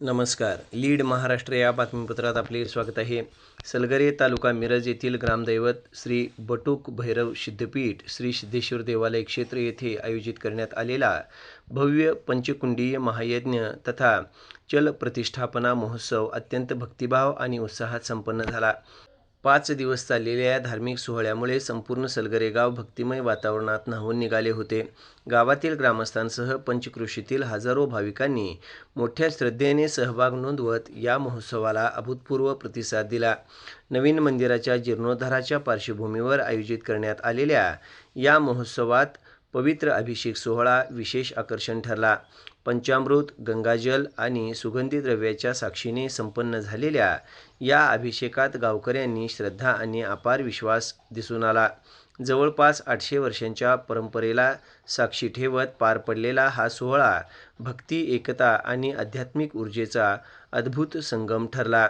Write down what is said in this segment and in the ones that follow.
नमस्कार. लीड महाराष्ट्र या बातमीपत्रात आपले स्वागत आहे. सलगरे तालुका मिरज येथील ग्रामदैवत श्री बटुक भैरव सिद्धपीठ श्री सिद्धेश्वर देवालय क्षेत्र येथे आयोजित करण्यात आलेला भव्य पंचकुंडीय महायज्ञ तथा चल प्रतिष्ठापना महोत्सव अत्यंत भक्तिभाव आणि उत्साहात संपन्न झाला. 5 दिवस चाललेल्या या धार्मिक सोहळ्यामुळे संपूर्ण सलगरे गाव भक्तिमय वातावरणात न्हावून निघाले होते. गावातील ग्रामस्थांसह पंचक्रोशीतील हजारो भाविकांनी मोठ्या श्रद्धेने सहभाग नोंदवत या महोत्सवाला अभूतपूर्व प्रतिसाद दिला. नवीन मंदिराच्या जीर्णोद्धाराच्या पार्श्वभूमीवर आयोजित करण्यात आलेल्या या महोत्सवात पवित्र अभिषेक सोहळा विशेष आकर्षण ठरला. पंचामृत, गंगाजल आणि सुगंधी द्रव्याच्या साक्षीने संपन्न झालेल्या या अभिषेकात गावकऱ्यांनी श्रद्धा आणि अपार विश्वास दिसून आला. जवळपास 800 वर्षांच्या परंपरेला साक्षी ठेवत पार पडलेला हा सोहळा भक्ती, एकता आणि आध्यात्मिक ऊर्जेचा अद्भुत संगम ठरला.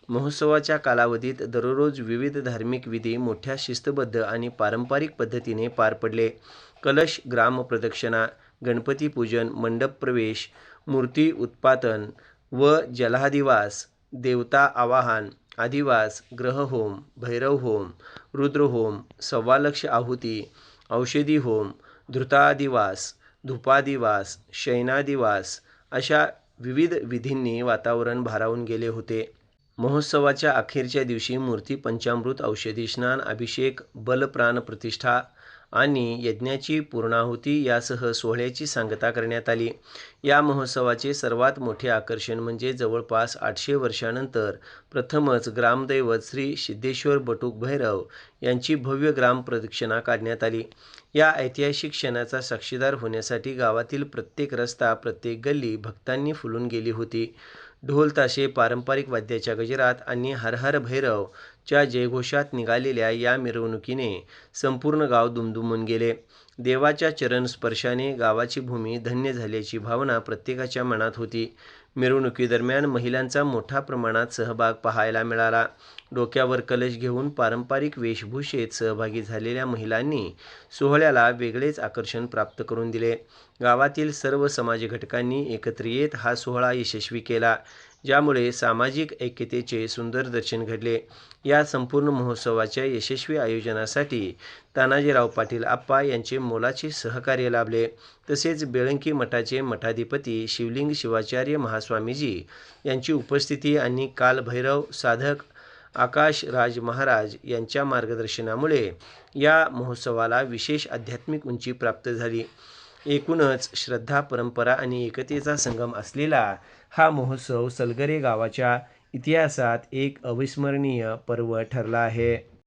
महोत्सवाच्या कालावधीत दररोज विविध धार्मिक विधी मोठ्या शिस्तबद्ध आणि पारंपरिक पद्धतीने पार पडले. कलश ग्रामप्रदक्षिणा, गणपती पूजन, मंडप प्रवेश, मूर्ती उत्पादन व जलाधिवास, देवता आवाहन, अधिवास, ग्रहहोम, भैरवहोम, रुद्रहोम, 1.25 लाख आहुती, औषधी होम, धृतादिवास, धूपादिवास, शयनादिवास अशा विविध विधींनी वातावरण भारावून गेले होते. महोत्सवाच्या अखेरच्या दिवशी मूर्ती पंचामृत, औषधी स्नान, अभिषेक, बलप्राण प्रतिष्ठा आणि यज्ञाची पूर्णाहुती यासह सोहळ्याची सांगता करण्यात आली. या महोत्सवाचे सर्वात मोठे आकर्षण म्हणजे जवळपास 800 वर्षांनंतर प्रथमच ग्रामदैवत श्री सिद्धेश्वर बटुक भैरव यांची भव्य ग्राम प्रदक्षिणा काढण्यात आली. या ऐतिहासिक क्षणाचा साक्षीदार होण्यासाठी गावातील प्रत्येक रस्ता, प्रत्येक गल्ली भक्तांनी फुलून गेली होती. ढोल ताशे, पारंपरिक वाद्याच्या गजरात आणि हर हर भैरव च्या जयघोषात निघालेल्या या मिरवणुकीने संपूर्ण गाव दुमदुमून गेले. देवाच्या चरण स्पर्शाने गावाची भूमी धन्य झाल्याची भावना प्रत्येकाच्या मनात होती. मिरवणुकीदरम्यान महिलांचा मोठ्या प्रमाणात सहभाग पाहायला मिळाला. डोक्यावर कलश घेऊन पारंपरिक वेशभूषेत सहभागी झालेल्या महिलांनी सोहळ्याला वेगळेच आकर्षण प्राप्त करून दिले. गावातील सर्व समाज घटकांनी एकत्र येत हा सोहळा यशस्वी केला, ज्यामुळे सामाजिक ऐक्यतेचे सुंदर दर्शन घडले. या संपूर्ण महोत्सवाच्या यशस्वी आयोजनासाठी तानाजीराव पाटील आप्पा यांचे मोलाचे सहकार्य लाभले. तसेच बेळंकी मठाचे मठाधिपती शिवलिंग शिवाचार्य महास्वामीजी यांची उपस्थिती आणि कालभैरव साधक आकाश राज महाराज यांच्या मार्गदर्शनामुळे या महोत्सवाला विशेष आध्यात्मिक उंची प्राप्त झाली. एकूणच श्रद्धा, परंपरा आणि एकतेचा संगम असलेला हा महोत्सव सलगरे गावाच्या इतिहासात एक अविस्मरणीय पर्व ठरला आहे.